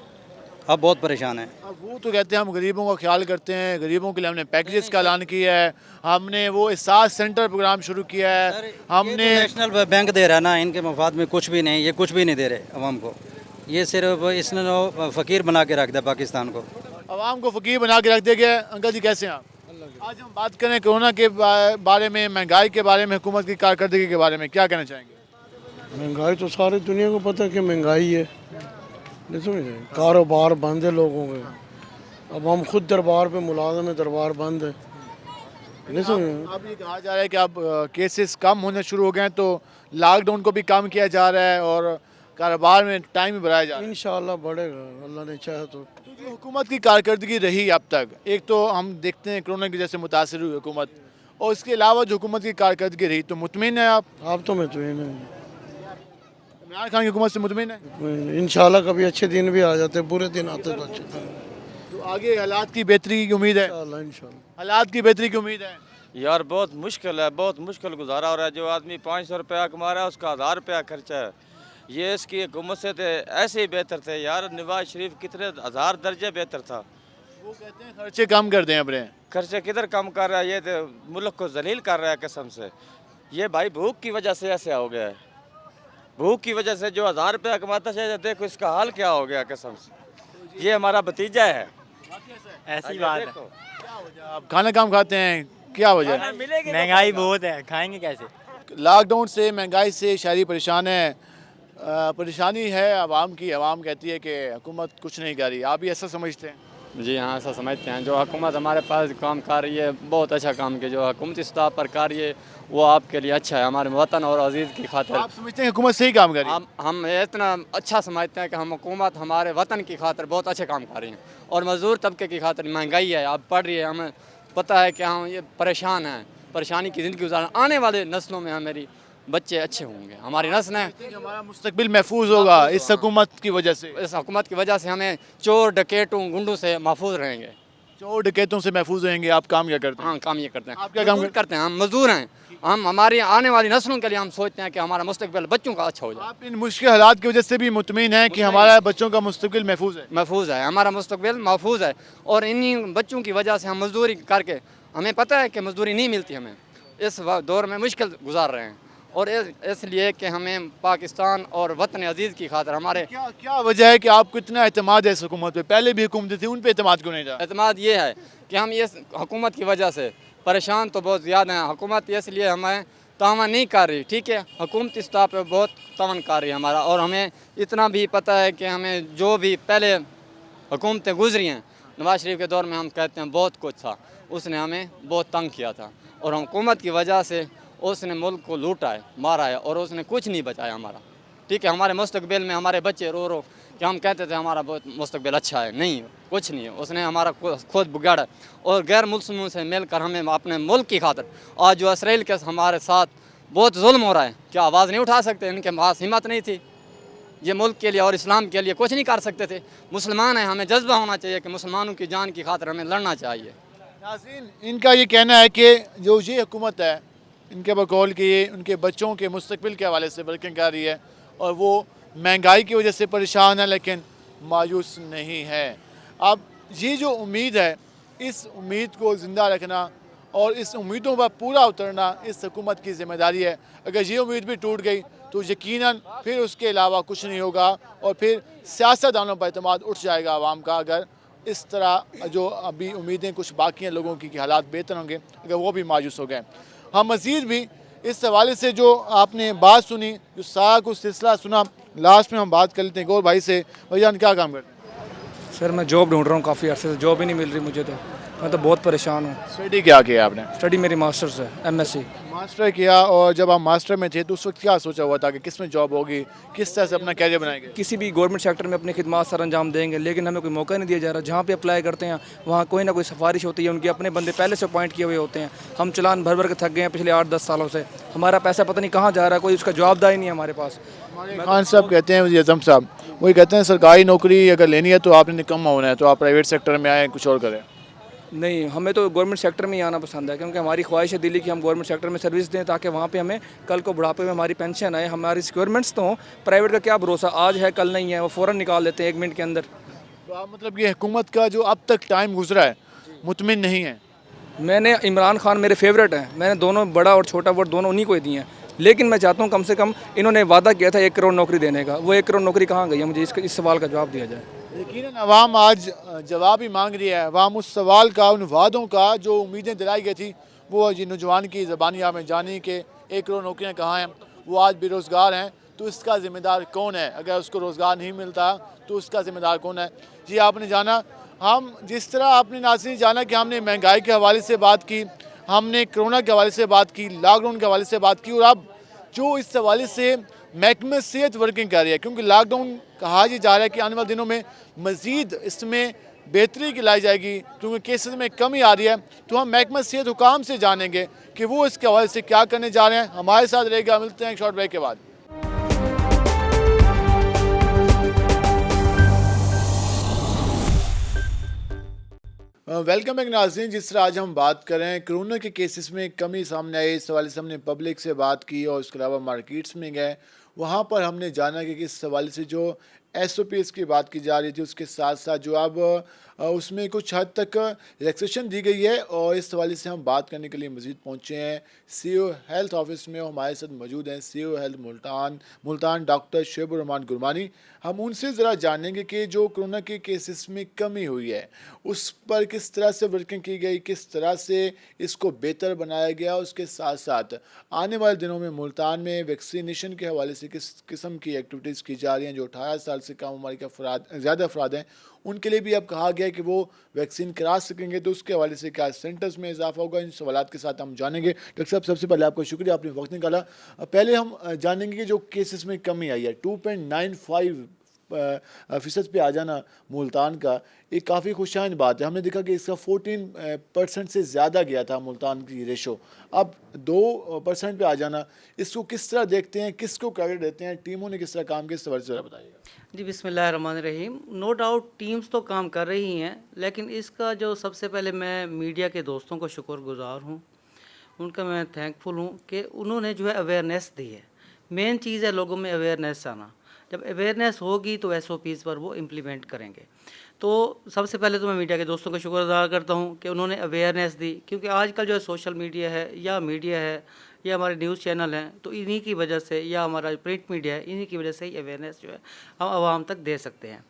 अब बहुत परेशान है। अब वो तो कहते हैं हम गरीबों का ख्याल करते हैं, गरीबों के लिए हमने पैकेजेस का ऐलान किया है, हमने वो एहसास सेंटर प्रोग्राम शुरू किया है, हमने नेशनल बैंक दे रहा है ना, इनके मफाद में कुछ भी नहीं, ये कुछ भी नहीं दे रहे अवाम को। ये सिर्फ इसने फ़कीर बना के रख दिया पाकिस्तान को, अवाम को फ़कीर बना के रख दिया गया। अंकल जी कैसे हैं आप? आज हम बात करें कोरोना के बारे में, महंगाई के बारे में, हुकूमत की कारकर्दगी के बारे में, क्या कहना चाहेंगे? महंगाई तो सारी दुनिया को पता है कि महंगाई है, नहीं समझे। कारोबार बंद है लोगों के। अब हम खुद दरबार पे मुलाजिम है, दरबार बंद है, नहीं समझे। अब ये कहा जा रहा है कि अब केसेस कम होने शुरू हो गए हैं, तो लॉकडाउन को भी कम किया जा रहा है और कारोबार में टाइम भी बढ़ाया जा रहा है। इंशाल्लाह बढ़ेगा, अल्लाह ने चाहा तो। जो हुकूमत की कारकर्दगी रही अब तक, एक तो हम देखते हैं कोरोना की वजह से मुतासर हुई हुकूमत, और इसके अलावा जो हुकूमत की कारकर्दगी रही, तो मुतमिन है आप? तो मुतमिन है। इमरान खान की हुकूमत से मुतमिन है? इंशाल्लाह कभी अच्छे दिन भी आ जाते, बुरे दिन आते तो अच्छे दिन। तो आगे हालात की बेहतरी की उम्मीद है? इंशाल्लाह हालात की बेहतरी की उम्मीद है? यार बहुत मुश्किल है, बहुत मुश्किल गुजारा हो रहा है। जो आदमी 500 रुपया कमा रहा है उसका 1000 रुपया खर्चा है। ये इसकी हुकूमत से थे ऐसे ही बेहतर थे यार। नवाज शरीफ कितने 1000 दर्जे बेहतर था। वो कहते हैं खर्चे कम कर दें अपने। खर्चे किधर कम कर रहा है, ये तो मुल्क को जलील कर रहा है कसम से। ये भाई भूख की वजह से ऐसे हो गया है। भूख की वजह से जो 1000 रुपया कमाता है, देखो इसका हाल क्या हो गया कसम से। ये हमारा भतीजा है। ऐसी बात है। आप खाना कम खाते हैं, क्या वजह है? महंगाई बहुत है, खाएंगे कैसे? लॉकडाउन से, महंगाई से शहरी परेशान है। परेशानी है आवाम की। आवाम कहती है कि हुकूमत कुछ नहीं कर रही। आप भी ऐसा समझते हैं? जी हाँ, ऐसा समझते हैं। जो हुकूमत हमारे पास काम कर रही है बहुत अच्छा काम की, जो हुकूमती सतह पर कर रही है वो आपके लिए अच्छा है, हमारे वतन और अजीज़ की खातिर। आप समझते हैं हुकूमत सही काम कर रही है? हम इतना अच्छा समझते हैं कि हम हुकूमत हमारे वतन की खातिर बहुत अच्छे काम कर रही हैं। और मज़दूर तबके की खातिर महंगाई है, आप पढ़ रही है, हमें पता है कि हम ये परेशान हैं, परेशानी की ज़िंदगी गुजारना। आने वाले नस्लों में हमारी बच्चे अच्छे होंगे, हमारी नस्ल है, हमारा मुस्तकबिल महफूज होगा इस हुकूमत की वजह से। इस हुकूमत की वजह से हमें चोर डकैतों गुंडों से महफूज रहेंगे। चोर डकैतों से महफूज रहेंगे। आप काम क्या करते हैं? हाँ, काम ये करते हैं। आप क्या काम करते हैं? हम मजदूर हैं। हम हमारी आने वाली नस्लों के लिए हम सोचते हैं कि हमारा मुस्तकबिल बच्चों का अच्छा हो जाए। आप इन मुश्किल हालात की वजह से भी मुतमिन हैं कि हमारा बच्चों का मुस्तकबिल महफूज है? महफूज है, हमारा मुस्तकबिल महफूज है। और इन्हीं बच्चों की वजह से हम मजदूरी करके, हमें पता है कि मजदूरी नहीं मिलती, हमें इस दौर में मुश्किल गुजार रहे हैं। और इसलिए कि हमें पाकिस्तान और वतन अजीज़ की खातिर हमारे क्या वजह है कि आपको इतना एतमाद है इस हुकूमत पे? पहले भी हुकूमतें थी, उन पे एतमाद क्यों नहीं रहा? एतमाद ये है कि हम ये हुकूमत की वजह से परेशान तो बहुत ज़्यादा हैं। हुकूमत इसलिए हमें तावन नहीं कर रही, ठीक है, हुकूमती सतह पर बहुत तावन कर रही है हमारा। और हमें इतना भी पता है कि हमें जो भी पहले हुकूमतें गुजरी हैं, नवाज शरीफ के दौर में हम कहते हैं बहुत कुछ था, उसने हमें बहुत तंग किया था। और हुकूमत की वजह से उसने मुल्क को लूटा है, मारा है, और उसने कुछ नहीं बचाया हमारा, ठीक है। हमारे मुस्तकबिल में हमारे बच्चे रो रो कि हम कहते थे हमारा बहुत मुस्तकबिल अच्छा है, नहीं, कुछ नहीं है। उसने हमारा खुद बिगाड़ा। और गैर मुस्लिमों से मिलकर हमें अपने मुल्क की खातिर, आज जो इसराइल के हमारे साथ बहुत जुल्म हो रहा है, क्या आवाज़ नहीं उठा सकते? इनके पास हिम्मत नहीं थी, ये मुल्क के लिए और इस्लाम के लिए कुछ नहीं कर सकते थे। मुसलमान हैं, हमें जज्बा होना चाहिए कि मुसलमानों की जान की खातिर हमें लड़ना चाहिए। नाज़रीन, इनका ये कहना है कि जो ये हुकूमत है, इनके बकौल कि ये उनके बच्चों के मुस्तकबिल के हवाले से वर्किंग कर रही है, और वो महंगाई की वजह से परेशान है लेकिन मायूस नहीं है। अब ये जो उम्मीद है, इस उम्मीद को ज़िंदा रखना और इस उम्मीदों पर पूरा उतरना इस हुकूमत की ज़िम्मेदारी है। अगर ये उम्मीद भी टूट गई तो यकीनन फिर उसके अलावा कुछ नहीं होगा, और फिर सियासतदानों पर एतमाद उठ जाएगा आवाम का। अगर इस तरह जो अभी उम्मीदें कुछ बाकी हैं लोगों की कि हालात बेहतर होंगे, अगर वो भी मायूस हो गए। हम मज़ीद भी इस हवाले से जो आपने बात सुनी, जो सारा कुछ सिलसिला सुना, लास्ट में हम बात कर लेते हैं गौर भाई से। भैया क्या काम करते हैं? सर मैं जॉब ढूंढ रहा हूँ, काफ़ी अर्से से जॉब ही नहीं मिल रही मुझे, तो मैं तो बहुत परेशान हूँ। स्टडी क्या किया आपने? स्टडी मेरी मास्टर्स है, MSc मास्टर किया। और जब आप मास्टर में थे तो उस वक्त क्या सोचा हुआ था कि किस में जॉब होगी, किस तरह से अपना कैरियर बनाएंगे? किसी भी गवर्नमेंट सेक्टर में अपनी खिदमत सर अंजाम देंगे, लेकिन हमें कोई मौका नहीं दिया जा रहा। जहाँ पे अप्लाई करते हैं वहाँ कोई ना कोई सिफारिश होती है, उनके अपने बंदे पहले से अपॉइंट किए हुए होते हैं। हम चलान भर भर के थक गए हैं पिछले 8-10 सालों से। हमारा पैसा पता नहीं कहाँ जा रहा है, कोई उसका जवाबदारी नहीं है हमारे पास। खान साहब कहते हैं, अज़म साहब वही कहते हैं सरकारी नौकरी अगर लेनी है तो आपने निकम्मा होना है, तो आप प्राइवेट सेक्टर में आए, कुछ और करें। नहीं, हमें तो गवर्नमेंट सेक्टर में ही आना पसंद है, क्योंकि हमारी ख्वाहिश है दिल्ली की हम गवर्नमेंट सेक्टर में सर्विस दें, ताकि वहाँ पे हमें कल को बुढ़ापे में हमारी पेंशन आए। हमारी सिक्योरमेंट्स तो हों, प्राइवेट का क्या भरोसा, आज है कल नहीं है, वो फ़ौरन निकाल देते हैं 1 मिनट के अंदर। तो आप मतलब ये हुकूमत का जो अब तक टाइम गुजरा है मुतमिन नहीं है? मैंने इमरान खान मेरे फेवरेट हैं, मैंने दोनों बड़ा और छोटा वोट दोनों उन्हीं को ही दिए हैं, लेकिन मैं चाहता हूँ कम से कम इन्होंने वादा किया था 1 करोड़ नौकरी देने का, वो 1 करोड़ नौकरी कहाँ गई है? मुझे इस सवाल का जवाब दिया जाए। यकीनन अवाम आज जवाब ही मांग रही है। अवाम उस सवाल का, उन वादों का जो उम्मीदें दिलाई गई थी, वो ये नौजवान की ज़बानी में जानी कि 1 करोड़ नौकरियाँ कहाँ हैं, वो आज बेरोज़गार हैं, तो इसका ज़िम्मेदार कौन है? अगर उसको रोज़गार नहीं मिलता तो उसका ज़िम्मेदार कौन है? जी आपने जाना, हम जिस तरह आपने नाज़रीन जाना कि हमने महंगाई के हवाले से बात की, हमने कोरोना के हवाले से बात की, लॉकडाउन के हवाले से बात की, और अब जो इस हवाले से महकमा सेहत वर्किंग कर रही है, क्योंकि लॉकडाउन कहा जा रहा है कि आने वाले दिनों में मज़ीद इसमें बेहतरी की लाई जाएगी, क्योंकि केसेस में कमी आ रही है। तो हम महकमा सेहत हुकाम से जानेंगे कि वो इसके हवाले से क्या करने जा रहे हैं। हमारे साथ रहेगा, मिलते हैं एक शॉर्ट ब्रेक के बाद। वेलकम बैक नाज़रीन। जिस तरह आज हम बात कर रहे हैं कोरोना के केसेस में कमी सामने आई, इस हवाले से हमने पब्लिक से बात की और उसके अलावा मार्केट्स में गए, वहाँ पर हमने जाना कि किस हवाले से जो SOPs की बात की जा रही थी उसके साथ साथ जो अब उसमें कुछ हद तक रिलैक्सेशन दी गई है। और इस हवाले से हम बात करने के लिए मज़ीद पहुँचे हैं CEO हेल्थ ऑफिस में। हमारे साथ मौजूद हैं CEO health Multan doctor Shoaibur Rehman Gurmani. हम उनसे ज़रा जानेंगे कि जो कोरोना के केसेस में कमी हुई है उस पर किस तरह से वर्किंग की गई, किस तरह से इसको बेहतर बनाया गया। उसके साथ साथ आने वाले दिनों में मुल्तान में वैक्सीनेशन के हवाले से किस किस्म की एक्टिविटीज़ की जा रही हैं। जो 18 साल से कम उम्र के ज़्यादा अफराद हैं उनके लिए भी अब कहा गया है कि वो वैक्सीन करा सकेंगे, तो उसके हवाले से क्या सेंटर्स में इजाफा होगा, इन सवालात के साथ हम जानेंगे। डॉक्टर साहब, सबसे पहले आपका शुक्रिया, आपने वक्त निकाला। पहले हम जानेंगे कि जो केसेस में कमी आई है 2.95% पे आ जाना मुल्तान का, एक काफ़ी खुशाइन बात है। हमने देखा कि इसका 14% से ज़्यादा गया था मुल्तान की रेशो, अब 2% पे आ जाना, इसको किस तरह देखते हैं, किसको क्रेडिट देते हैं, टीमों ने किस तरह काम किया, इस हवाले से बताइएगा। जी बिस्मिल्लाहिर्रहमानिर्रहीम। नो डाउट टीम्स तो काम कर रही हैं, लेकिन इसका जो सबसे पहले मैं मीडिया के दोस्तों को शुक्रगुजार हूँ, उनका मैं थैंकफुल हूँ कि उन्होंने जो है अवेयरनेस दी है। मेन चीज़ है लोगों में अवेयरनेस आना। जब अवेयरनेस होगी तो SOPs पर वो इम्प्लीमेंट करेंगे। तो सबसे पहले तो मैं मीडिया के दोस्तों का शुक्र अदा करता हूँ कि उन्होंने अवेयरनेस दी, क्योंकि आजकल जो है सोशल मीडिया है या मीडिया है या हमारे न्यूज़ चैनल हैं, तो इन्हीं की वजह से, या हमारा प्रिंट मीडिया है, इन्हीं की वजह से ही अवेयरनेस जो है हम आवाम तक दे सकते हैं।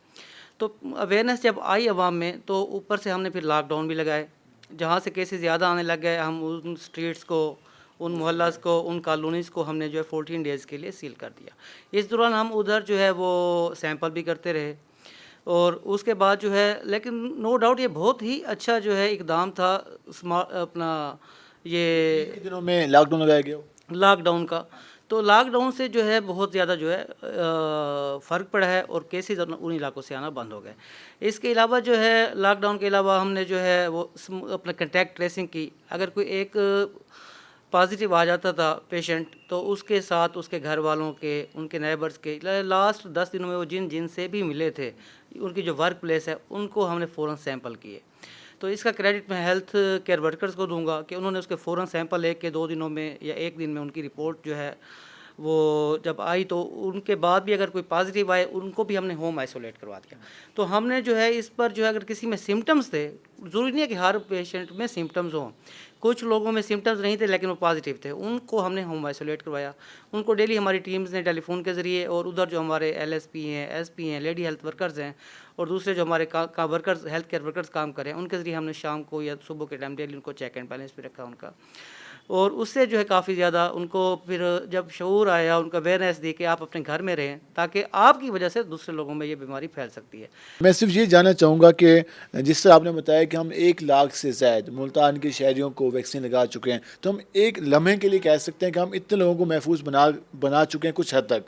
तो अवेयरनेस जब आई आवाम में तो ऊपर से हमने फिर लॉकडाउन भी लगाए। जहाँ से केसेस ज़्यादा आने लग गए, हम उन स्ट्रीट्स को, उन मोहल्लास को, उन कॉलोनीज़ को हमने जो है 14 डेज़ के लिए सील कर दिया। इस दौरान हम उधर जो है वो सैंपल भी करते रहे और उसके बाद जो है, लेकिन नो डाउट ये बहुत ही अच्छा जो है इकदाम था अपना ये दिनों में लॉकडाउन लगाया गया लॉकडाउन का। तो लॉकडाउन से जो है बहुत ज़्यादा जो है फ़र्क पड़ा है और केसेस उन इलाकों से आना बंद हो गए। इसके अलावा जो है लॉकडाउन के अलावा हमने जो है वो अपना कंटैक्ट ट्रेसिंग की। अगर कोई एक पॉजिटिव आ जाता था पेशेंट, तो उसके साथ उसके घर वालों के, उनके नेबर्स के, लास्ट 10 दिनों में वो जिन से भी मिले थे, उनकी जो वर्क प्लेस है, उनको हमने फ़ौरन सैंपल किए। तो इसका क्रेडिट मैं हेल्थ केयर वर्कर्स को दूंगा कि उन्होंने उसके फ़ौरन सैंपल लेके के 2 दिनों में या 1 दिन में उनकी रिपोर्ट जो है वो जब आई, तो उनके बाद भी अगर कोई पॉजिटिव आए उनको भी हमने होम आइसोलेट करवा दिया। तो हमने जो है इस पर जो है, अगर किसी में सिम्टम्स थे, ज़रूरी नहीं है कि हर पेशेंट में सिम्टम्स हों, कुछ लोगों में सिम्टम्स नहीं थे लेकिन वो पॉजिटिव थे, उनको हमने होम आइसोलेट करवाया। उनको डेली हमारी टीम्स ने टेलीफोन के ज़रिए, और उधर जो हमारे LSP हैं, SP हैं, लेडी हेल्थ वर्कर्स हैं, और दूसरे जो हमारे वर्कर्स, हेल्थ केयर वर्कर्स काम करें, उनके ज़रिए हमने शाम को या सुबह के टाइम डेली उनको चेक एंड बैलेंस भी रखा उनका। और उससे जो है काफ़ी ज़्यादा उनको फिर जब शऊर आया, उनको अवेयरनेस दी कि आप अपने घर में रहें, ताकि आपकी वजह से दूसरे लोगों में ये बीमारी फैल सकती है। मैं सिर्फ ये जानना चाहूँगा कि जिस तरह आपने बताया कि हम 1 लाख से ज़ायद मुल्तान के शहरियों को वैक्सीन लगा चुके हैं, तो हम एक लम्हे के लिए कह सकते हैं कि हम इतने लोगों को महफूज बना चुके हैं कुछ हद तक,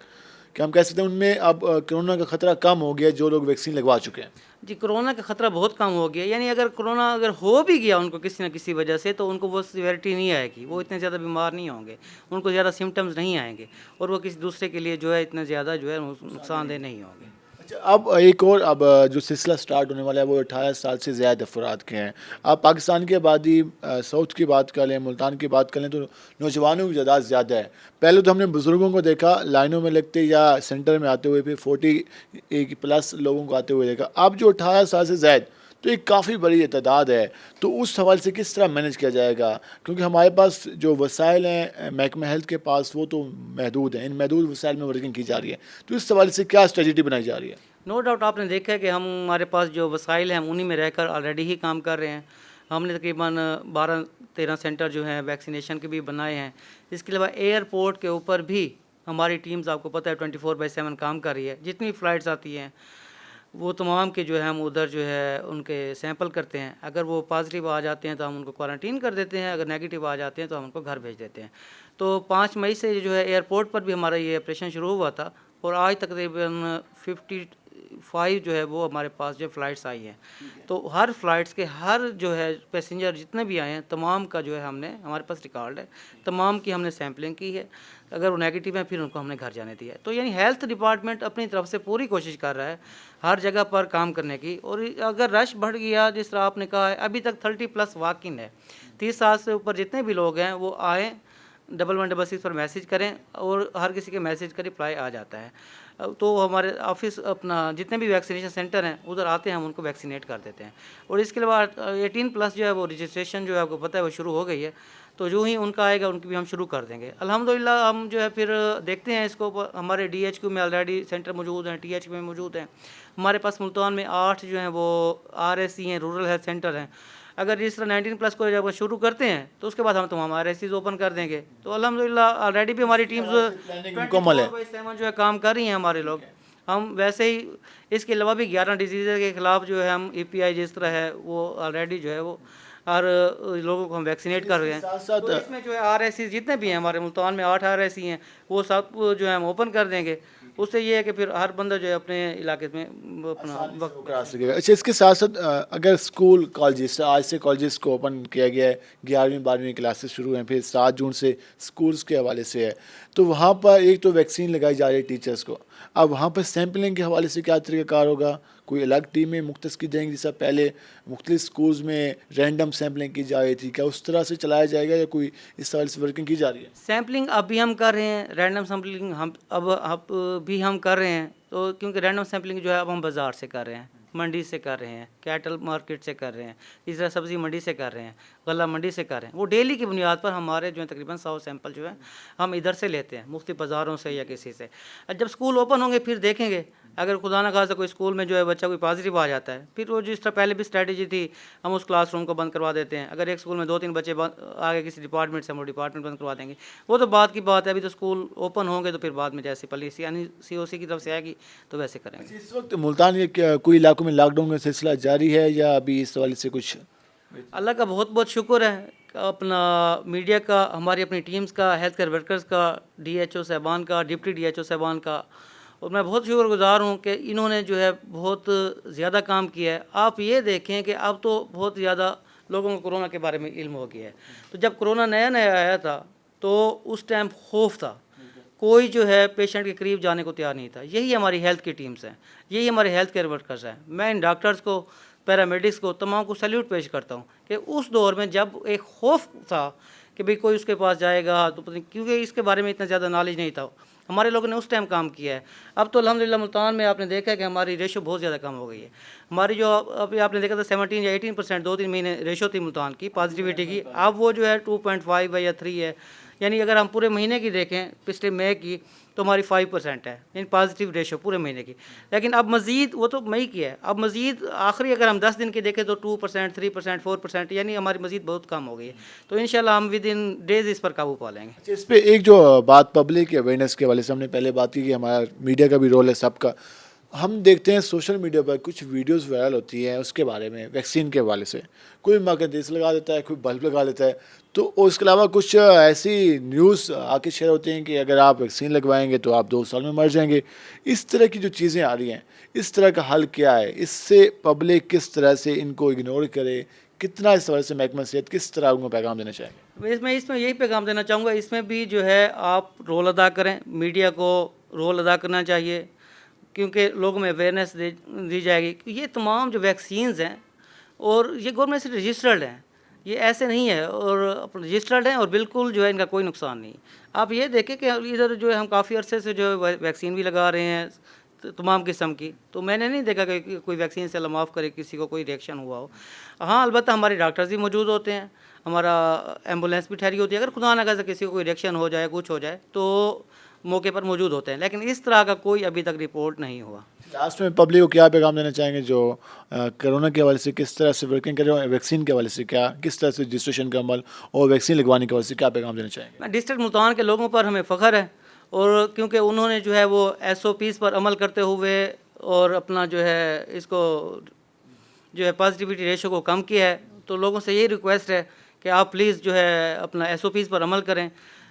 कि हम कह सकते हैं उनमें अब कोरोना का ख़तरा कम हो गया जो लोग वैक्सीन लगवा चुके हैं। जी, कोरोना का ख़तरा बहुत कम हो गया। यानी अगर कोरोना अगर हो भी गया उनको किसी न किसी वजह से, तो उनको वो सीवियरिटी नहीं आएगी, वो इतने ज़्यादा बीमार नहीं होंगे, उनको ज़्यादा सिम्टम्स नहीं आएंगे, और वो किसी दूसरे के लिए जो है इतने ज़्यादा जो है नुकसानदेह नहीं होंगे। अब एक और अब जो सिलसिला स्टार्ट होने वाला है वो 18 साल से ज़्यादा अफराद के हैं। आप पाकिस्तान की आबादी साउथ की बात कर लें, मुल्तान की बात कर लें, तो नौजवानों की तादाद ज़्यादा है। पहले तो हमने बुज़ुर्गों को देखा लाइनों में लगते या सेंटर में आते हुए, फिर 40+ लोगों को आते हुए देखा। अब जो 18 साल से ज़्यादा, तो एक काफ़ी बड़ी तादाद है, तो उस हवाले से किस तरह मैनेज किया जाएगा, क्योंकि हमारे पास जो वसाइल हैं महकमा हेल्थ के पास वो तो महदूद हैं, इन महदूद वसाइल में वर्किंग की जा रही है, तो इस हवाले से क्या स्ट्रेटजी बनाई जा रही है? नो डाउट आपने देखा है कि हमारे पास जो वसाइल हैं उन्हीं में रहकर ऑलरेडी ही काम कर रहे हैं। हमने तकरीबन 12-13 सेंटर जो हैं वैक्सीनेशन के भी बनाए हैं। इसके अलावा एयरपोर्ट के ऊपर भी हमारी टीम्स, आपको पता है, 24/7 काम कर रही है। जितनी फ़्लाइट्स आती हैं वो तमाम के जो है हम उधर जो है उनके सैंपल करते हैं। अगर वो पॉजिटिव आ जाते हैं तो हम उनको क्वारंटीन कर देते हैं, अगर नेगेटिव आ जाते हैं तो हम उनको घर भेज देते हैं। तो 5 मई से जो है एयरपोर्ट पर भी हमारा ये ऑपरेशन शुरू हुआ था, और आज तकरीबन 5 जो है वो हमारे पास जो फ़्लाइट्स आई हैं। तो हर फ़्लाइट्स के हर जो है पैसेंजर जितने भी आए हैं तमाम का जो है हमने हमारे पास रिकॉर्ड है, तमाम की हमने सैम्पलिंग की है। अगर वो नेगेटिव है फिर उनको हमने घर जाने दिया है। तो यानी हेल्थ डिपार्टमेंट अपनी तरफ से पूरी कोशिश कर रहा है हर जगह पर काम करने की। और अगर रश बढ़ गया जिस तरह आपने कहा है, अभी तक 30+ वॉक इन है। 30 साल से ऊपर जितने भी लोग हैं वो आएँ, 1166 पर मैसेज करें और हर किसी के मैसेज का रिप्लाई आ जाता है। तो हमारे ऑफिस अपना जितने भी वैक्सीनेशन सेंटर हैं उधर आते हैं, हम उनको वैक्सीनेट कर देते हैं। और इसके अलावा 18+ जो है वो रजिस्ट्रेशन जो है आपको पता है वो शुरू हो गई है। तो जो ही उनका आएगा उनकी भी हम शुरू कर देंगे अल्हम्दुलिल्लाह। हम जो है फिर देखते हैं इसको, हमारे DHQ में ऑलरेडी सेंटर मौजूद हैं, THQ में मौजूद हैं। हमारे पास मुल्तान में 8 जो हैं वो RSC हैं, रूरल हेल्थ सेंटर हैं। अगर इस तरह 19+ को जब शुरू करते हैं तो उसके बाद हम तमाम RSCs ओपन कर देंगे। तो अल्हम्दुलिल्लाह ऑलरेडी भी हमारी टीम्स 24/7 जो है काम कर रही हैं हमारे लोग। हम वैसे ही इसके अलावा भी 11 डिजीज़ के ख़िलाफ़ जो है हम EPI जिस तरह है वो ऑलरेडी जो है वो हर लोगों को हम वैक्सीनेट कर रहे हैं। तो इसमें जो है RSC जितने भी हैं हमारे मुल्तान में 8 RSC हैं वो सब जो है हम ओपन कर देंगे। उससे ये है कि फिर हर बंदा जो है अपने इलाके में अपना वक्त करा सकेगा। अच्छा, इसके साथ साथ अगर स्कूल कॉलेजेस, आज से कॉलेजेस को ओपन किया गया है, 11वीं 12वीं क्लासेस शुरू हैं, फिर 7 जून से स्कूल्स के हवाले से है, तो वहाँ पर एक तो वैक्सीन लगाई जा रही है टीचर्स को। अब वहाँ पर सैम्पलिंग के हवाले से क्या तरीक़ाकार होगा? कोई अलग टीमें मुख्तस की जाएंगी जैसा पहले मुख्तलिफ स्कूल्स में रैंडम सैम्पलिंग की जा रही थी, क्या उस तरह से चलाया जाएगा या कोई इस हवाले से वर्किंग की जा रही है? सैम्पलिंग अब भी हम कर रहे हैं, रैंडम सैम्पलिंग हम अब भी हम कर रहे हैं। तो क्योंकि रैंडम सैम्पलिंग जो है अब हम बाज़ार से कर रहे हैं, मंडी से कर रहे हैं, कैटल मार्केट से कर रहे हैं, इस तरह सब्ज़ी मंडी से कर रहे हैं, गला मंडी से कर रहे हैं। वो डेली की बुनियाद पर हमारे जो है तकरीबन 100 सैंपल जो है हम इधर से लेते हैं, मुख्तलिफ बाज़ारों से या किसी से। जब स्कूल ओपन होंगे फिर देखेंगे, अगर खुदा न खासा कोई स्कूल में जो है बच्चा कोई पॉजिटिव आ जाता है, फिर वो जिस तरह पहले भी स्ट्रेटजी थी हम उस क्लासरूम को बंद करवा देते हैं। अगर एक स्कूल में 2-3 बच्चे आ गए किसी डिपार्टमेंट से, हम वो डिपार्टमेंट बंद करवा देंगे। वो तो बात की बात है, अभी तो स्कूल ओपन होंगे तो फिर बाद में जैसे पॉलिसी यानी COC की तरफ से आएगी तो वैसे करेंगे। इस वक्त मुल्तान के कोई इलाकों में लॉकडाउन का सिलसिला जारी है या अभी इस हवाले से कुछ? अल्लाह का बहुत बहुत शुक्र है, अपना मीडिया का, हमारी अपनी टीम्स का, हेल्थ केयर वर्कर्स का, DHO साहबान का, डिप्टी DHO साहबान का, और मैं बहुत शुक्रगुज़ार हूँ कि इन्होंने जो है बहुत ज़्यादा काम किया है। आप ये देखें कि अब तो बहुत ज़्यादा लोगों को कोरोना के बारे में इल्म हो गया है। तो जब कोरोना नया नया आया था तो उस टाइम खौफ था, कोई जो है पेशेंट के करीब जाने को तैयार नहीं था। यही हमारी हेल्थ की टीम्स हैं, यही हमारे हेल्थ केयर वर्कर्स हैं। मैं इन डॉक्टर्स को, पैरामेडिक्स को, तमाम को सैल्यूट पेश करता हूँ कि उस दौर में जब एक खौफ था कि भाई कोई उसके पास जाएगा तो पता नहीं, क्योंकि इसके बारे में इतना ज़्यादा नॉलेज नहीं था, हमारे लोगों ने उस टाइम काम किया है। अब तो अल्हम्दुलिल्लाह मुल्तान में आपने देखा है कि हमारी रेशो बहुत ज़्यादा कम हो गई है। हमारी जो अभी आपने देखा था 17 या 18% 2-3 महीने रेशो थी मुल्तान की पॉजिटिविटी की, अब वो जो है 2.5 है या 3 है। यानी अगर हम पूरे महीने की देखें पिछले मई की तो हमारी 5% है इन पॉजिटिव रेशो पूरे महीने की। लेकिन अब मज़ीद, वो तो मई की है, अब मज़ीद आखिरी अगर हम 10 दिन की देखें तो 2%, 3%, 4%, यानी हमारी मज़ीद बहुत कम हो गई है। तो इंशाल्लाह हम विद इन डेज़ इस पर काबू पा लेंगे। इस पे एक जो बात पब्लिक अवेयरनेस के हवाले से हमने पहले बात की कि हमारा मीडिया का भी रोल है सबका। हम देखते हैं सोशल मीडिया पर कुछ वीडियोस वायरल होती हैं उसके बारे में, वैक्सीन के हवाले से, कोई मकदीस लगा देता है, कोई बल्ब लगा देता है। तो उसके अलावा कुछ ऐसी न्यूज़ आके शेयर होती हैं कि अगर आप वैक्सीन लगवाएंगे तो आप 2 साल में मर जाएंगे। इस तरह की जो चीज़ें आ रही हैं, इस तरह का हल क्या है? इससे पब्लिक किस तरह से इनको इग्नोर करे, कितना इस हवाले से महकमा सेहत किस तरह उनको पैगाम देना चाहेंगे? मैं इसमें यही पैगाम देना चाहूँगा, इसमें भी जो है आप रोल अदा करें, मीडिया को रोल अदा करना चाहिए, क्योंकि लोगों में अवेयरनेस दी जाएगी। ये तमाम जो वैक्सीन्स हैं और ये गवर्नमेंट से रजिस्टर्ड हैं, ये ऐसे नहीं है, और रजिस्टर्ड हैं और बिल्कुल जो है इनका कोई नुकसान नहीं। आप ये देखें कि इधर जो है हम काफ़ी अरसे से जो है वैक्सीन भी लगा रहे हैं तमाम किस्म की, तो मैंने नहीं देखा कि कोई वैक्सीन से अल्लाह माफ़ करे किसी को कोई रिएक्शन हुआ हो। हाँ, अलबत्ता हमारे डॉक्टर्स भी मौजूद होते हैं, हमारा एम्बुलेंस भी ठहरी होती है, अगर खुदा ना करे किसी को कोई रिएक्शन हो जाए, कुछ हो जाए तो मौके पर मौजूद होते हैं, लेकिन इस तरह का कोई अभी तक रिपोर्ट नहीं हुआ। लास्ट में पब्लिक को क्या पैगाम देना चाहेंगे जो कोरोना के हवाले से किस तरह से वर्किंग कर रहे हो, वैक्सीन के हवाले से क्या, किस तरह से रजिस्ट्रेशन का अमल और वैक्सीन लगवाने के हवाले से क्या पैगाम देना चाहेंगे? मैं डिस्ट्रिक्ट मुल्तान के लोगों पर हमें फ़ख्र है, और क्योंकि उन्होंने जो है वो SOPs पर अमल करते हुए और अपना जो है इसको जो है पॉजिटिविटी रेशो को कम किया है। तो लोगों से यही रिक्वेस्ट है कि आप प्लीज़ जो है अपना SOPs पर अमल करें,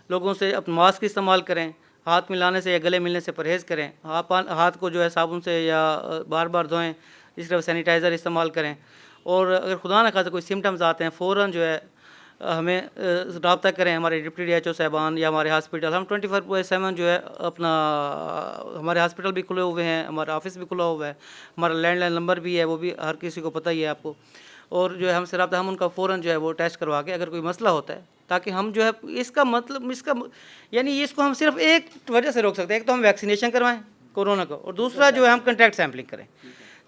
लोगों से अपना मास्क इस्तेमाल करें, हाथ मिलाने से या गले मिलने से परहेज़ करें। हाथ को जो है साबुन से या बार बार धोएं, इस तरह सैनिटाइज़र इस्तेमाल करें। और अगर खुदा न खास्ता कोई सिम्टम्स आते हैं फ़ौरन जो है हमें रब्ता करें हमारे डिप्टी DHO साहबान या हमारे हॉस्पिटल। हम 24/7 जो है अपना हमारे हॉस्पिटल भी खुले हुए हैं, हमारा ऑफिस भी खुला हुआ है, हमारा लैंडलाइन नंबर भी है, वो भी हर किसी को पता ही है आपको। और जो है हमसे रब्ता, हम उनका फ़ौरन जो है वो टेस्ट करवा के अगर कोई मसला होता है, ताकि हम जो है इसका यानी इसको हम सिर्फ एक वजह से रोक सकते हैं। एक तो हम वैक्सीनेशन करवाएं कोरोना को, और दूसरा जो है हम कंटैक्ट सैम्पलिंग करें,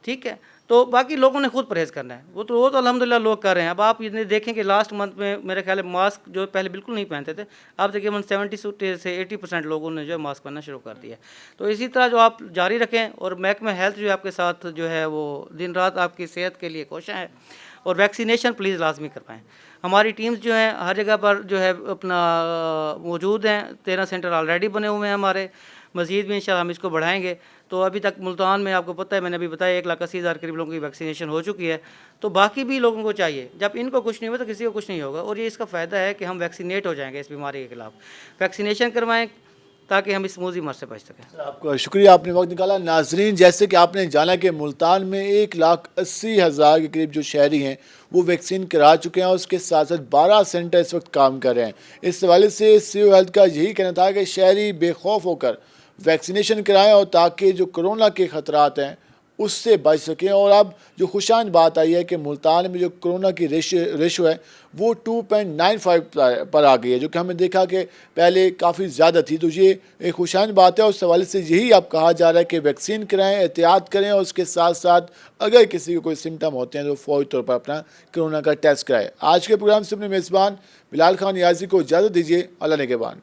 ठीक है। तो बाकी लोगों ने खुद परहेज़ करना है, वो तो अल्हम्दुलिल्लाह लोग कर रहे हैं। अब आप ये देखें कि लास्ट मंथ में मेरे ख्याल में मास्क जो पहले बिल्कुल नहीं पहनते थे, अब तकरीबन 70 से 80% लोगों ने जो है मास्क पहनना शुरू कर दिया है। तो इसी तरह जो आप जारी रखें, और महकमा हेल्थ जो है आपके साथ जो है वो दिन रात आपकी सेहत के लिए कोशिश है। और वैक्सीनेशन प्लीज़ लाजमी करवाएं। हमारी टीम्स जो हैं हर जगह पर जो है अपना मौजूद हैं। 13 सेंटर ऑलरेडी बने हुए हैं हमारे, मज़ीद भी इंशाल्लाह हम इसको बढ़ाएंगे। तो अभी तक मुल्तान में आपको पता है, मैंने अभी बताया 1,80,000 करीब लोगों की वैक्सीनेशन हो चुकी है। तो बाकी भी लोगों को चाहिए, जब इनको कुछ नहीं हुआ तो किसी को कुछ नहीं होगा। और ये इसका फ़ायदा है कि हम वैक्सीनेट हो जाएंगे इस बीमारी के खिलाफ। वैक्सीनेशन करवाएं ताकि हम इस मूजी मर से बच सकें। आपका शुक्रिया, आपने वक्त निकाला। नाजरीन, जैसे कि आपने जाना कि मुल्तान में 1,80,000 के करीब जो शहरी हैं वो वैक्सीन करा चुके हैं, और उसके साथ साथ 12 सेंटर इस वक्त काम कर रहे हैं। इस हवाले से CO हेल्थ का यही कहना था कि शहरी बेखौफ होकर वैक्सीनेशन कराएं, और ताकि जो कोरोना के ख़तरात हैं उससे बच सकें। और अब जो खुशाइन बात आई है कि मुल्तान में जो कोरोना की रेशो है वो 2.95 पर आ गई है, जो कि हमने देखा कि पहले काफ़ी ज़्यादा थी। तो ये एक खुशाइन बात है। उस हवाले से यही अब कहा जा रहा है कि वैक्सीन कराएं, एहतियात करें, और उसके साथ साथ अगर किसी को कोई सिम्टम होते हैं तो फौरी तौर पर अपना कोरोना का टेस्ट कराएं। आज के प्रोग्राम से अपने मेज़बान बिलाल खान याजी को इजाज़त दीजिए। अल्लाह निगहबान।